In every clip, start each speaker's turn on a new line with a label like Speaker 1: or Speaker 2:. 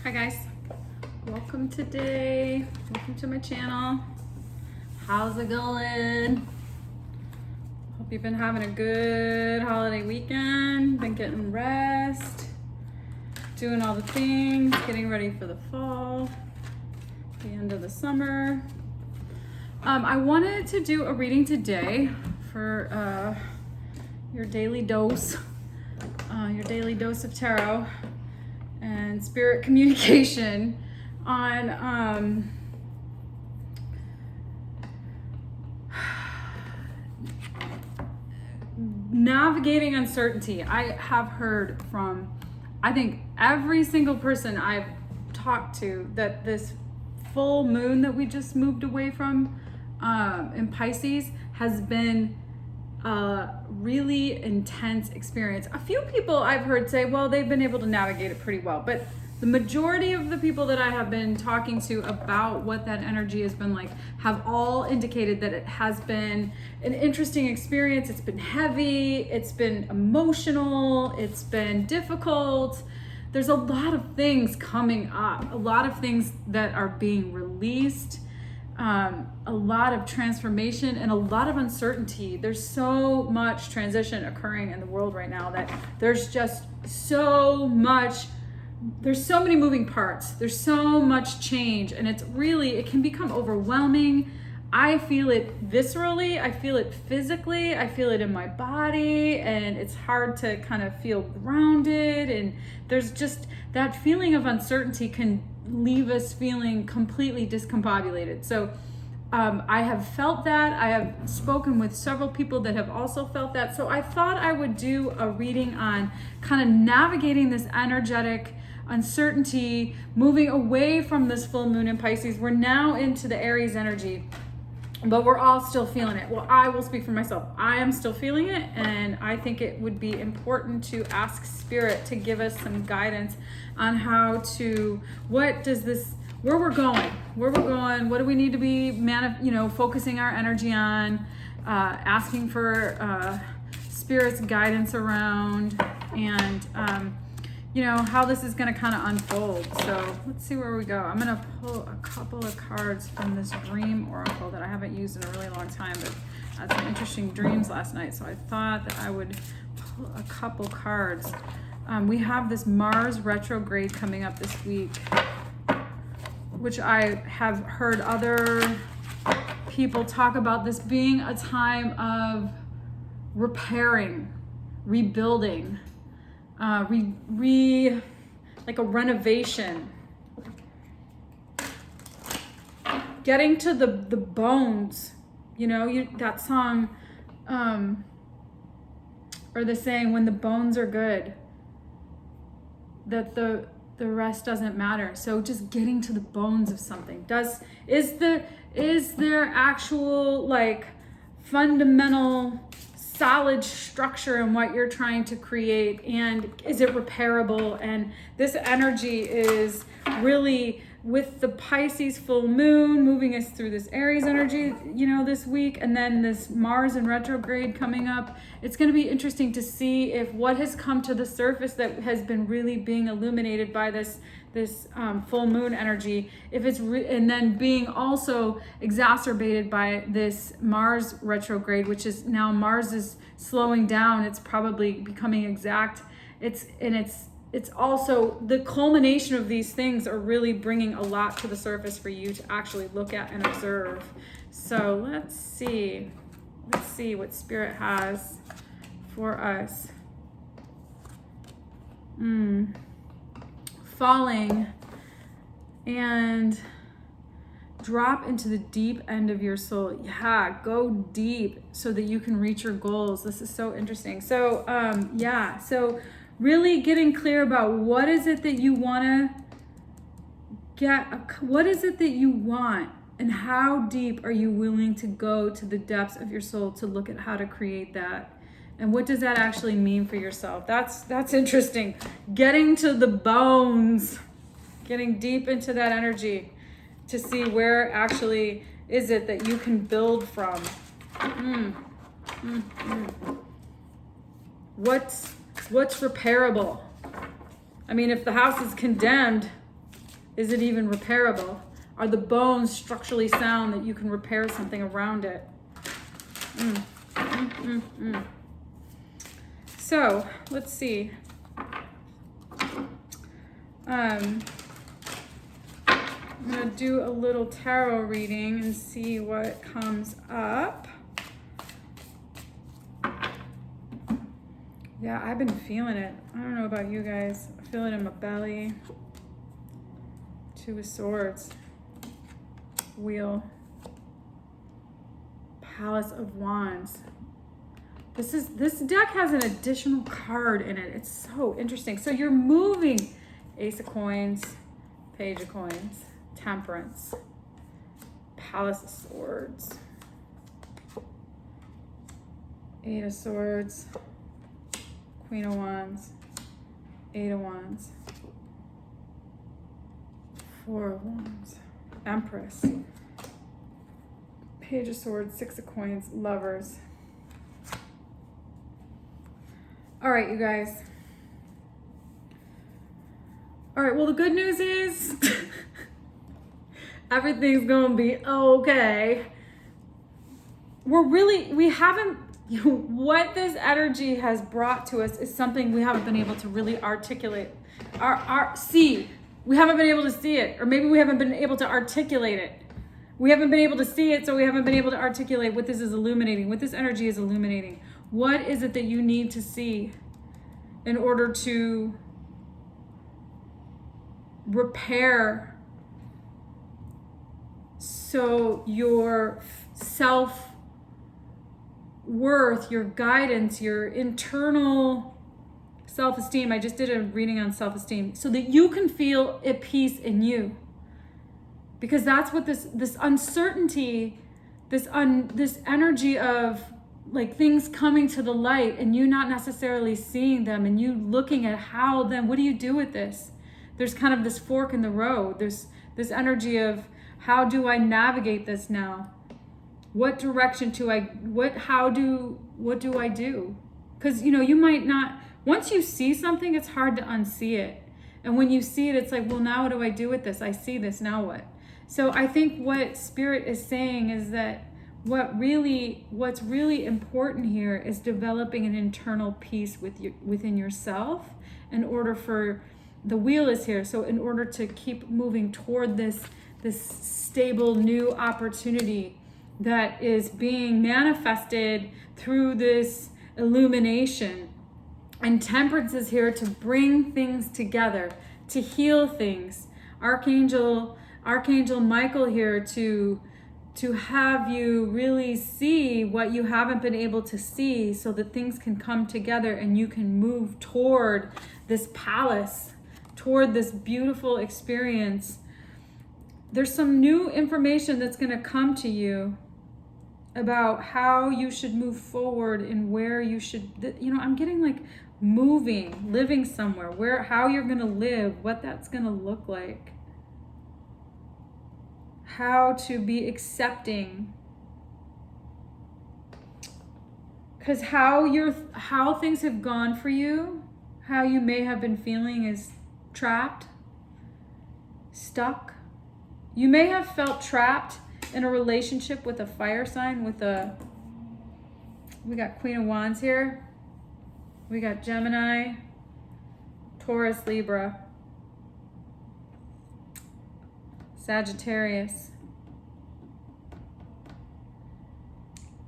Speaker 1: Hi guys, welcome today. Welcome to my channel. How's it going? Hope you've been having a good holiday weekend, been getting rest, doing all the things, getting ready for the fall, the end of the summer. I wanted to do a reading today for your daily dose of tarot and spirit communication on navigating uncertainty. I have heard from, I think, every single person I've talked to that this full moon that we just moved away from in Pisces has been a really intense experience. A few people I've heard say, well, they've been able to navigate it pretty well, but the majority of the people that I have been talking to about what that energy has been like have all indicated that it has been an interesting experience. It's been heavy, it's been emotional, it's been difficult. There's a lot of things coming up, a lot of things that are being released, a lot of transformation and a lot of uncertainty. There's so much transition occurring in the world right now that there's just so much, there's so many moving parts. There's so much change, and it can become overwhelming. I feel it viscerally, I feel it physically, I feel it in my body, and it's hard to kind of feel grounded. And there's just that feeling of uncertainty can leave us feeling completely discombobulated. So I have felt that. I have spoken with several people that have also felt that. So I thought I would do a reading on kind of navigating this energetic uncertainty, moving away from this full moon in Pisces. We're now into the Aries energy, but we're all still feeling it. Well, I will speak for myself. I am still feeling it, and I think it would be important to ask Spirit to give us some guidance on how to, where we're going, what do we need to be, focusing our energy on, asking for Spirit's guidance around, and how this is going to kind of unfold. So let's see where we go. I'm going to pull a couple of cards from this dream oracle that I haven't used in a really long time, but I had some interesting dreams last night, so I thought that I would pull a couple cards. We have this Mars retrograde coming up this week, which I have heard other people talk about this being a time of repairing, rebuilding, like a renovation, getting to the bones, that song, or the saying, when the bones are good, that the rest doesn't matter. So just getting to the bones of something. Is there actual, like, fundamental solid structure in what you're trying to create, and is it repairable? And this energy is really, with the Pisces full moon moving us through this Aries energy, this week, and then this Mars in retrograde coming up, it's going to be interesting to see if what has come to the surface that has been really being illuminated by this full moon energy, if it's and then being also exacerbated by this Mars retrograde, which is now Mars is slowing down. It's probably becoming exact. It's also the culmination of these things are really bringing a lot to the surface for you to actually look at and observe. So let's see what Spirit has for us. Falling and drop into the deep end of your soul. Yeah, go deep so that you can reach your goals. This is so interesting. So so really getting clear about what is it that you want to get, what is it that you want, and how deep are you willing to go to the depths of your soul to look at how to create that. And what does that actually mean for yourself? That's interesting. Getting to the bones, getting deep into that energy to see where actually is it that you can build from. What's repairable? I mean, if the house is condemned, Is it even repairable? Are the bones structurally sound that you can repair something around it? So let's see. I'm gonna do a little tarot reading and see what comes up. Yeah, I've been feeling it. I don't know about you guys. I feel it in my belly. Two of Swords. Wheel. Palace of Wands. This deck has an additional card in it. It's so interesting. So you're moving. Ace of Coins, Page of Coins, Temperance, Palace of Swords, Eight of Swords, Queen of Wands, Eight of Wands, Four of Wands, Empress, Page of Swords, Six of Coins, Lovers. All right, you guys. All right, well, the good news is everything's gonna be okay. We haven't, what this energy has brought to us is something we haven't been able to really articulate, see. We haven't been able to see it, or maybe we haven't been able to articulate it. We haven't been able to see it, so we haven't been able to articulate what this is illuminating, what this energy is illuminating. What is it that you need to see in order to repair so your self-worth, your guidance, your internal self-esteem. I just did a reading on self-esteem so that you can feel at peace in you, because that's what this uncertainty, this energy of like things coming to the light and you not necessarily seeing them and you looking at how then what do you do with this? There's kind of this fork in the road. There's this energy of how do I navigate this now? What direction do I do? Because you might not, once you see something, it's hard to unsee it. And when you see it, it's like, well, now what do I do with this? I see this, now what? So I think what Spirit is saying is that what's really important here is developing an internal peace within yourself in order for, the wheel is here, so in order to keep moving toward this stable new opportunity that is being manifested through this illumination. And Temperance is here to bring things together, to heal things. Archangel Michael here to have you really see what you haven't been able to see, so that things can come together and you can move toward this palace, toward this beautiful experience. There's some new information that's going to come to you about how you should move forward and where you should, I'm getting like moving, living somewhere, how you're going to live, what that's going to look like, how to be accepting, because how things have gone for you, how you may have been feeling is trapped, stuck. You may have felt trapped in a relationship with a fire sign, we got Queen of Wands here. We got Gemini, Taurus, Libra, Sagittarius.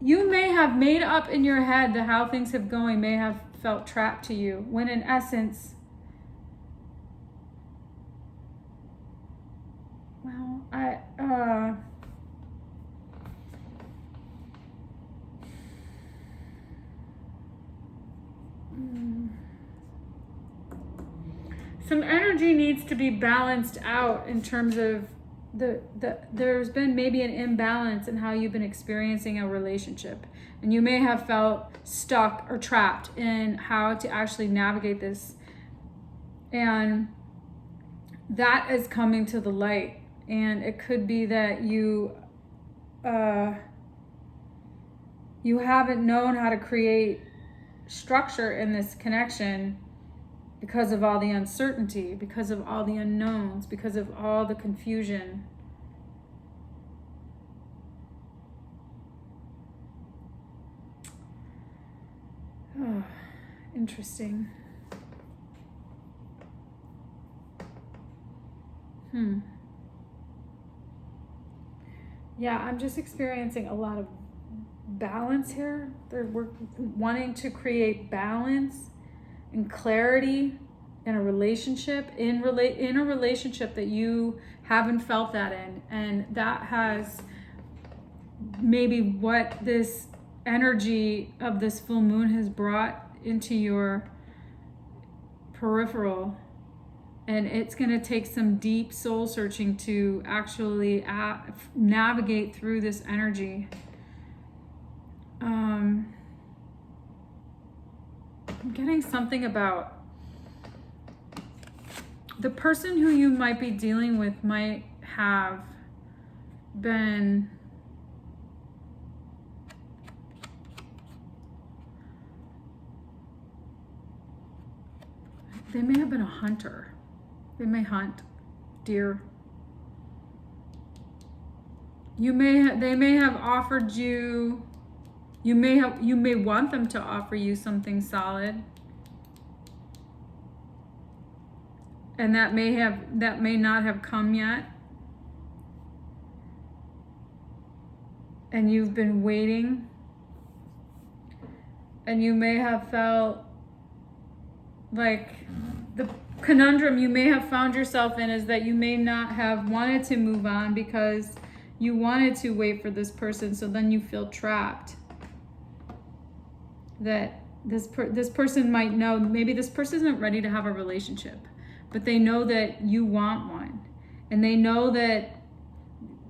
Speaker 1: You may have made up in your head that how things have going may have felt trapped to you, when in essence, some energy needs to be balanced out in terms of there's been maybe an imbalance in how you've been experiencing a relationship, and you may have felt stuck or trapped in how to actually navigate this, and that is coming to the light. And it could be that you haven't known how to create structure in this connection, because of all the uncertainty, because of all the unknowns, because of all the confusion. Oh, interesting. Yeah, I'm just experiencing a lot of balance here. We're wanting to create balance and clarity in a relationship, in a relationship that you haven't felt that in. And that has maybe what this energy of this full moon has brought into your peripheral. And it's going to take some deep soul searching to actually navigate through this energy. I'm getting something about the person who you might be dealing with might have been they may have been a hunter. They may hunt deer. They may have offered you, you may want them to offer you something solid. And that may not have come yet. And you've been waiting. And you may have felt like the conundrum you may have found yourself in is that you may not have wanted to move on because you wanted to wait for this person, so then you feel trapped. That this person might know, maybe this person isn't ready to have a relationship, but they know that you want one, and they know that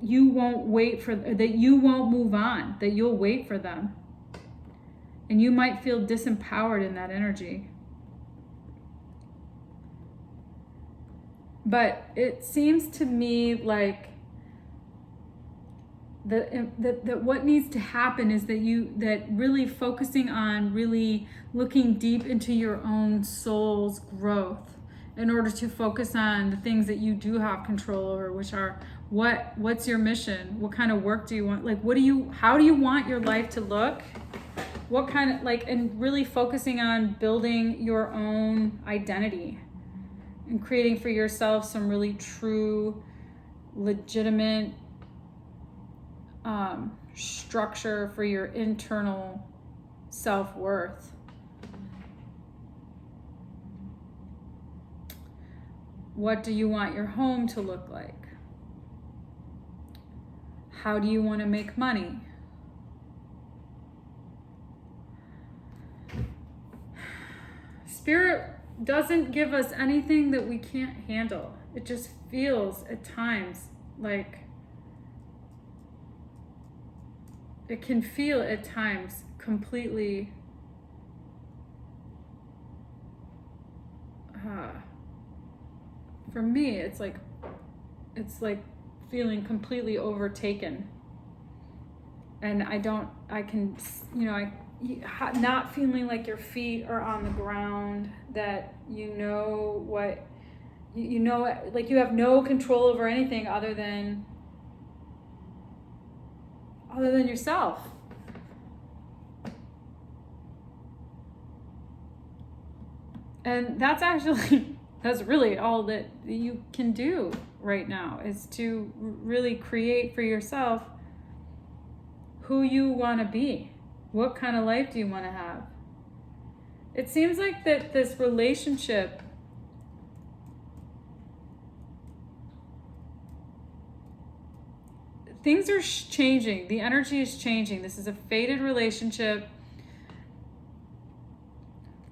Speaker 1: you won't that you won't move on, that you'll wait for them. And you might feel disempowered in that energy. But it seems to me like that what needs to happen is that really focusing on really looking deep into your own soul's growth in order to focus on the things that you do have control over, which are what's your mission? What kind of work do you want? Like, how do you want your life to look? What kind of, and really focusing on building your own identity and creating for yourself some really true, legitimate structure for your internal self-worth. What do you want your home to look like? How do you want to make money? Spirit doesn't give us anything that we can't handle. It just feels at times like it can feel at times completely for me it's like feeling completely overtaken, and not feeling like your feet are on the ground, that like you have no control over anything other than yourself. And that's really all that you can do right now, is to really create for yourself who you want to be. What kind of life do you want to have? It seems like that this relationship things are changing. The energy is changing. This is a fated relationship.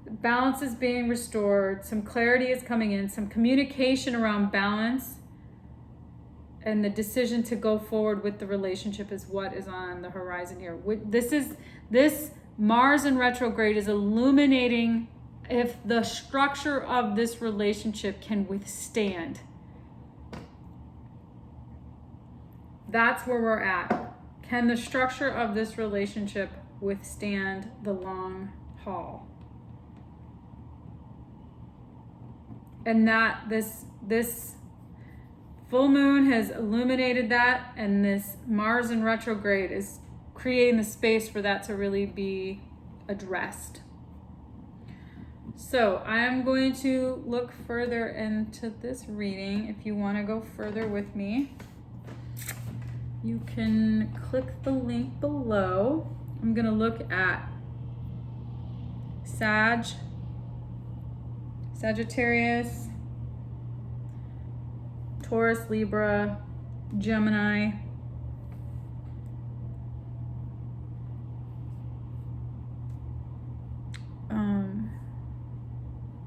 Speaker 1: Balance is being restored. Some clarity is coming in. Some communication around balance. And the decision to go forward with the relationship is what is on the horizon here. This Mars in retrograde is illuminating if the structure of this relationship can withstand. That's where we're at. Can the structure of this relationship withstand the long haul? and that this full moon has illuminated that, and this Mars in retrograde is creating the space for that to really be addressed. So I'm going to look further into this reading. If you want to go further with me, you can click the link below. I'm going to look at Sagittarius, Taurus, Libra, Gemini,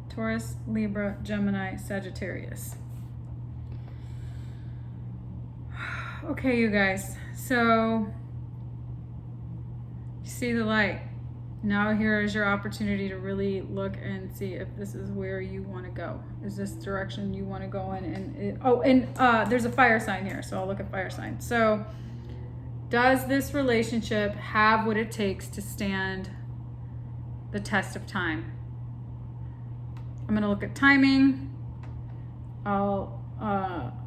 Speaker 1: Taurus, Libra, Gemini, Sagittarius. Okay, you guys, so you see the light. Now here is your opportunity to really look and see if this is where you want to go. Is this direction you want to go in? And there's a fire sign here, so I'll look at fire sign. So does this relationship have what it takes to stand the test of time? I'm going to look at timing. I'll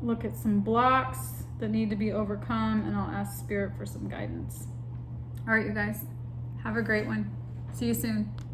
Speaker 1: look at some blocks that need to be overcome, and I'll ask Spirit for some guidance. All right, you guys, have a great one. See you soon.